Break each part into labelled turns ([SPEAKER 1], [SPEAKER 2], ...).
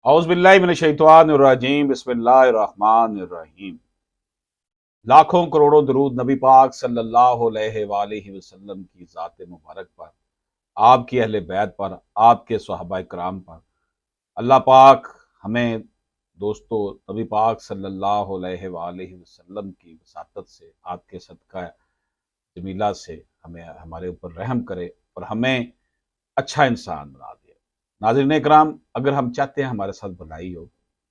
[SPEAKER 1] औज़ुबिल्लाहि मिनश्शैतानिर्रजीम बिस्मिल्लाहिर्रहमानिर्रहीम। लाखों करोड़ों दरूद नबी पाक सल्लल्लाहु अलैहि वसल्लम की ज़ात मुबारक पर, आपकी अहले बैत पर, आपके सहाबाए कराम पर। अल्लाह पाक हमें दोस्तों नबी पाक सल्लल्लाहु अलैहि वसल्लम की वसातत से, आपके सदका जमीला से हमें हमारे ऊपर रहम करे और हमें अच्छा इंसान बना दे। नाज़रीन इकराम, अगर हम चाहते हैं हमारे साथ भलाई हो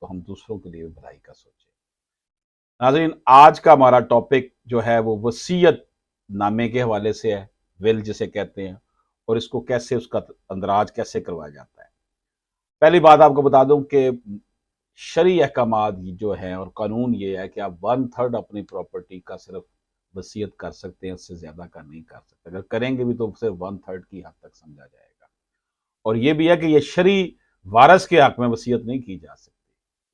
[SPEAKER 1] तो हम दूसरों के लिए भी भलाई का सोचें। नाज़रीन, आज का हमारा टॉपिक जो है वो वसीयत नामे के हवाले से है, विल जिसे कहते हैं, और इसको कैसे उसका अंदराज कैसे करवाया जाता है। पहली बात आपको बता दूं कि शरई अहकामात जो है और कानून ये है कि आप 1/3 अपनी प्रॉपर्टी का सिर्फ वसीयत कर सकते हैं, उससे ज्यादा का नहीं कर सकते। अगर करेंगे भी तो सिर्फ 1/3 की हद तक समझा जाएगा। और ये भी है कि ये शरई वारस के हक में वसीयत नहीं की जा सकती,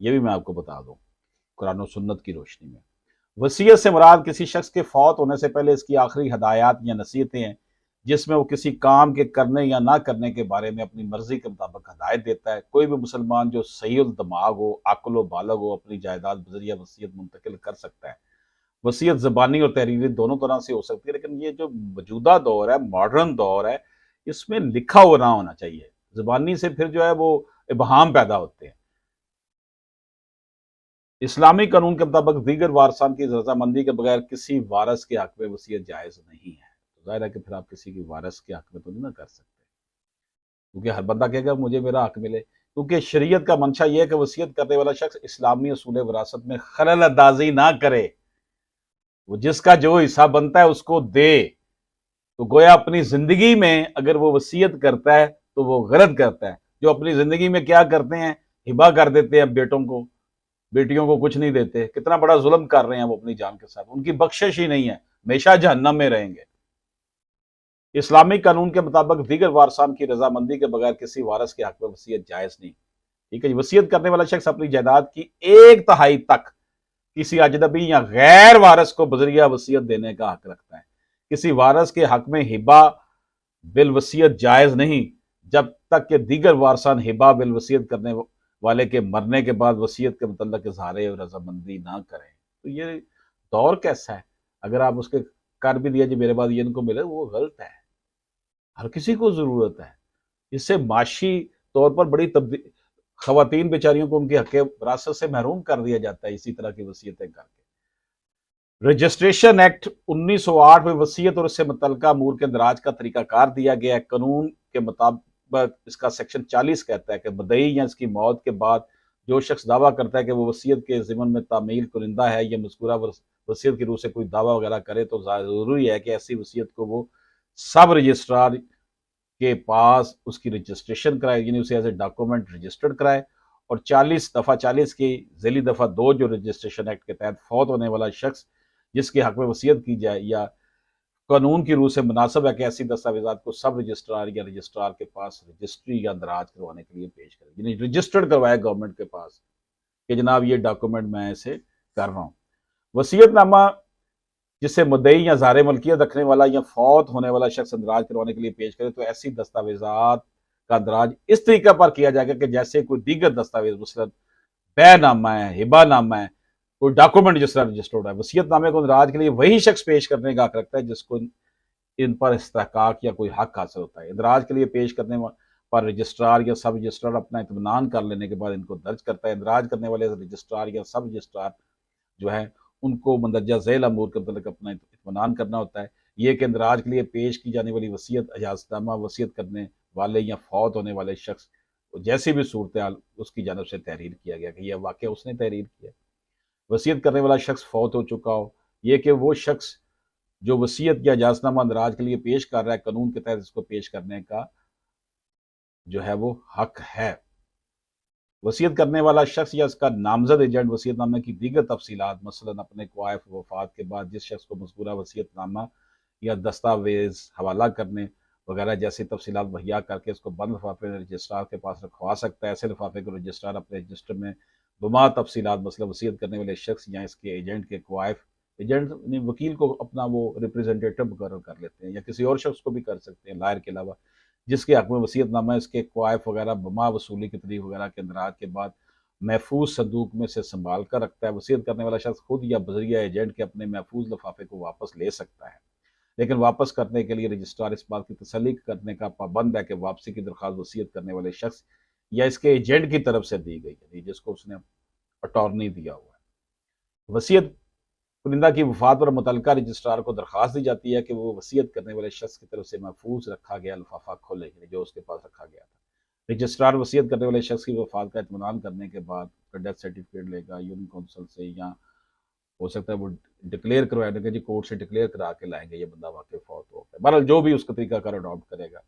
[SPEAKER 1] ये भी मैं आपको बता दूं कुरान और सुन्नत की रोशनी में। वसीयत से मुराद किसी शख्स के फौत होने से पहले इसकी आखिरी हदायत या नसीहतें हैं, जिसमें वो किसी काम के करने या ना करने के बारे में अपनी मर्जी के मुताबिक हदायत देता है। कोई भी मुसलमान जो सहीउल दिमाग हो, अक्ल व बालग हो, अपनी जायदाद बजरिया वसीयत मुंतकिल कर सकता है। वसीयत ज़बानी और तहरीरी दोनों तरह से हो सकती है, लेकिन ये जो मौजूदा दौर है, मॉडर्न दौर है, इसमें लिखा हुआ ना होना चाहिए। ज़बानी से फिर जो है वो इबहाम पैदा होते हैं। इस्लामी कानून के मुताबिक दीगर वारसान की रजामंदी के बगैर किसी वारस के हक में वसीयत जायज़ नहीं है। तो जाहिर है कि फिर आप किसी की वारस के हक में तो नहीं ना कर सकते, क्योंकि हर बंदा कहेगा मुझे मेरा हक मिले। क्योंकि शरीयत का मंशा यह है कि वसीयत करने वाला शख्स इस्लामी असूल विरासत में खलल अंदाजी ना करे, वो जिसका जो हिस्सा बनता है उसको दे। तो गोया अपनी जिंदगी में अगर वो वसीयत करता है तो वो गलत करता है। जो अपनी जिंदगी में क्या करते हैं, हिबा कर देते हैं बेटों को, बेटियों को कुछ नहीं देते, कितना बड़ा जुल्म कर रहे हैं वो अपनी जान के साथ। उनकी बख्शिश ही नहीं है, हमेशा जहन्नम में रहेंगे। इस्लामिक कानून के मुताबिक दीगर वारसान की रजामंदी के बगैर किसी वारस के हक में वसीयत जायज नहीं। ठीक है, वसीयत करने वाला शख्स अपनी जायदाद की 1/3 तक किसी अजनबी या गैर वारस को बजरिया वसीयत देने का हक रखता है। किसी वारस के हक में हिबा बिल वसीयत जायज नहीं, जब तक कि दीगर वारसान हिबा बिल वसीयत करने वाले के मरने के बाद वसीयत के मुतल्लक इजहार रजामंदी ना करें। तो ये दौर कैसा है, अगर आप उसके कर भी दिया जी मेरे बाद ये इनको मिले, वो गलत है। हर किसी को जरूरत है। इससे माशी तौर पर बड़ी तब्दील, खवातीन बेचारियों को उनके हक विरासत से महरूम कर दिया जाता है इसी तरह की वसीयतें करके। रजिस्ट्रेशन एक्ट 1908 में वसीयत और इससे मुतल्लिका अमूर के अंदराज का तरीकाकार दिया गया है। कानून के मुताबिक इसका सेक्शन 40 कहता है कि बदई या इसकी मौत के बाद जो शख्स दावा करता है कि वो वसीयत के ज़िमन में तामील कुरिंदा है या मज़कूरा वसीयत की रूह से कोई दावा वगैरह करे, तो ज़रूरी है कि ऐसी वसीयत को वो सब रजिस्ट्रार के पास उसकी रजिस्ट्रेशन कराए, यानी उसे एज ए डॉक्यूमेंट रजिस्टर्ड कराए। और 40 की ज़ैली दफ़ा 2 जो रजिस्ट्रेशन एक्ट के तहत फौत होने वाला शख्स जिसके हक में वसीयत की जाए या कानून की रूह से मुनासिब है कि ऐसी दस्तावेजात को सब रजिस्ट्रार या रजिस्ट्रार के पास रजिस्ट्री या अंदराज करवाने के लिए पेश करें, यानी रजिस्टर्ड करवाए गवर्नमेंट के पास कि जनाब ये डॉक्यूमेंट मैं ऐसे कर रहा हूँ। वसीयतनामा जिससे मुद्दई या ज़ारे मलकियत रखने वाला या फौत होने वाला शख्स अंदराज करवाने के लिए पेश करे, तो ऐसी दस्तावेजात का अंदराज इस तरीके पर किया जाएगा कि जैसे कोई दीगर दस्तावेज मसलन बैनामा है, हिबानामा है, कोई डॉक्यूमेंट जिस तरह रजिस्टर्ड है। वसीयतनामे को अंदराज के लिए वही शख्स पेश करने का हक रखता है जिसको इन पर इस्तेहकाक या कोई हक हासिल होता है। इंदराज के लिए पेश करने पर रजिस्ट्रार या सब रजिस्ट्रार अपना इत्मीनान कर लेने के बाद इनको दर्ज करता है। इंदराज करने वाले रजिस्ट्रार या सब रजिस्ट्रार जो है उनको मंदरजा झैल अमूर के मतलब अपना इत्मीनान करना होता है। ये कि इंदराज के लिए पेश की जाने वाली वसीयत इजाज़तनामा वसीयत करने वाले या फौत होने वाले शख्स जैसी भी सूरत हाल उसकी जानब से तहरीर किया गया कि यह वाक़या उसने तहरीर किया। वसीयत करने वाला शख्स फौत हो चुका हो, ये कि वो शख्स जो वसीयत या इजाज़तनामा अंदराज के लिए पेश कर रहा है, कानून के तहत इसको पेश करने का जो है वो हक है। वसीयत करने वाला शख्स या इसका नामजद एजेंट वसीयतनामे की दीगर तफसीलात मसलन अपने क्वाइफ वफात के बाद जिस शख्स को मज़कूरा वसीयतनामा या दस्तावेज हवाला करने वगैरह जैसी तफसीलात मुहैया करके इसको बंद लिफाफे रजिस्ट्रार के पास रखवा सकता है। ऐसे लिफाफे को रजिस्ट्रार अपने रजिस्टर में बमा तफसीलात मसलन वसीयत करने वाले शख्स या इसके एजेंट के क्वाइफ, एजेंट वकील को अपना वो रिप्रेजेंटेटिव मुकर्रर कर लेते हैं या किसी और शख्स को भी कर सकते हैं लायर के अलावा, जिसके हक में वसीयतनामा इसके क्वाइफ वगैरह बमा वसूली की तरीक वगैरह के अंदराज के बाद महफूज संदूक में से संभाल कर रखता है। वसीयत करने वाला शख्स खुद या बजरिया एजेंट के अपने महफूज लिफाफे को वापस ले सकता है, लेकिन वापस करने के लिए रजिस्ट्रार इस बात की तसल्ली करने का पाबंद है कि वापसी की दरख्वास्त वसीयत करने वाले शख्स या इसके एजेंट की तरफ से दी गई, यानी जिसको उसने अटॉर्नी दिया हुआ है। वसीयत कुनिंदा की वफात पर मुतल्लिका रजिस्ट्रार को दरख्वास्त दी जाती है कि वो वसीयत करने वाले शख्स की तरफ से महफूज रखा गया लिफाफा खोले, यानी जो उसके पास रखा गया था। रजिस्ट्रार वसीयत करने वाले शख्स की वफात का इत्मीनान करने के बाद डेथ सर्टिफिकेट लेगा यूनियन काउंसिल से, या हो सकता है वो डिक्लेयर करवाएंगे जी, कोर्ट से डिक्लेयर करा के लाएंगे ये बंदा वाकई फौत हो गया। बहरहाल जो भी उसका तरीकाकार अडॉप्ट करेगा,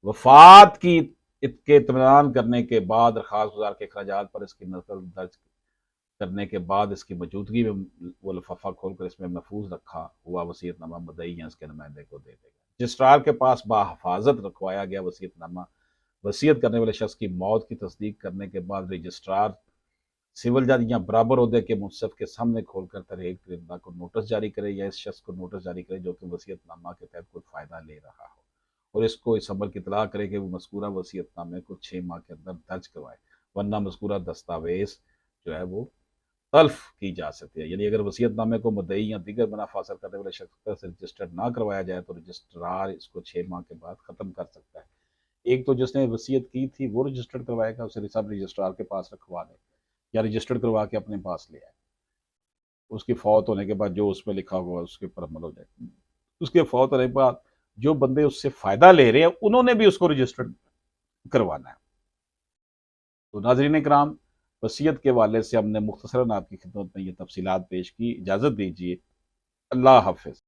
[SPEAKER 1] वफात की के इत्मीनान करने के बाद दरख्वास्त गुजार के अखराजात पर इसकी नकल दर्ज करने के बाद इसकी मौजूदगी में वो लिफाफा खोलकर इसमें महफूज रखा हुआ वसीयतनामा मुद्दई या इसके नुमाइंदे को दे देगा। रजिस्ट्रार के पास बाहिफाजत रखवाया गया वसीयतनामा वसीयत करने वाले शख्स की मौत की तस्दीक करने के बाद रजिस्ट्रार सिविल जज या बराबर अहदे के मुंसफ के सामने खोलकर तहरीक कुनिंदा को नोटिस जारी करे या इस शख्स को नोटिस जारी करे जो कि वसीयतनामा के तहत कोई फ़ायदा ले रहा हो, और इसको इस अमल की इतला करे कि वो मज़कूरा वसीयतनामे को 6 माह के अंदर दर्ज करवाए, वरना मज़कूरा दस्तावेज़ जो है वो तल्फ की जा सकती है। यानी अगर वसीयतनामे को मुद्दई या दीगर मुनाफा हासिल करने वाले शख्स से रजिस्टर्ड ना करवाया जाए तो रजिस्ट्रार इसको 6 माह के बाद ख़त्म कर सकता है। एक तो जिसने वसीयत की थी वो रजिस्टर्ड करवाएगा, उसे सब रजिस्ट्रार के पास रखवा दे या रजिस्टर्ड करवा के अपने पास ले आए। उसकी फौत होने के बाद जो उसमें लिखा हुआ उसके ऊपर अमल हो जाए। उसके फौत होने के बाद जो बंदे उससे फ़ायदा ले रहे हैं उन्होंने भी उसको रजिस्टर्ड करवाना है। तो नाज़रीन इकराम, वसीयत के वाले से हमने मुख्तसरन आपकी खिदमत में ये तफसीलात पेश की। इजाज़त दीजिए। अल्लाह हाफ़िज़।